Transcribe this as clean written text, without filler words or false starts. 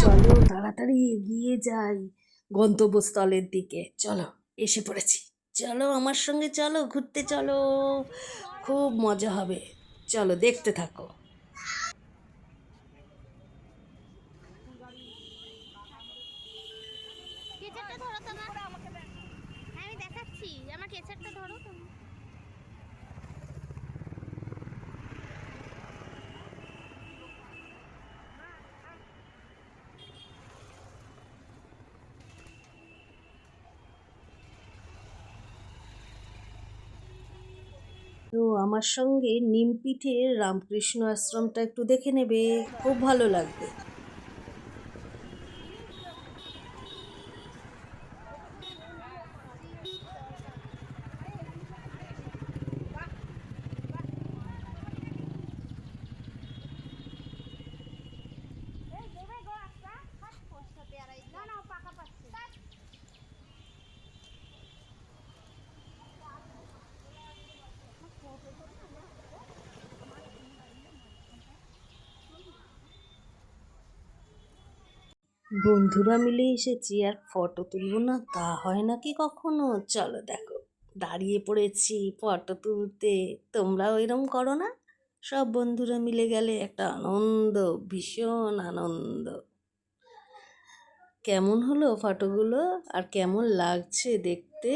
চলো তাড়াতাড়ি এগিয়ে যাই গন্তব্যস্থলের দিকে। চলো, এসে পড়েছি। চলো আমার সঙ্গে, চলো ঘুরতে, চলো, খুব মজা হবে। চলো দেখতে থাকো। কেচারটা ধরো তো হ্যাঁ আমি দেখাচ্ছি, আমার কেচারটা ধরো তো। তো আমার সঙ্গে নিমপিঠের রামকৃষ্ণ আশ্রমটা একটু দেখে নেবে, খুব ভালো লাগবে। বন্ধুরা মিলে এসেছি আর ফটো তুলবো না তা হয় নাকি কখনো? চলো দেখো, দাঁড়িয়ে পড়েছি ফটো তুলতে। তোমরাও এরম করো না? সব বন্ধুরা মিলে গেলে একটা আনন্দ, ভীষণ আনন্দ। কেমন হলো ফটোগুলো আর কেমন লাগছে দেখতে?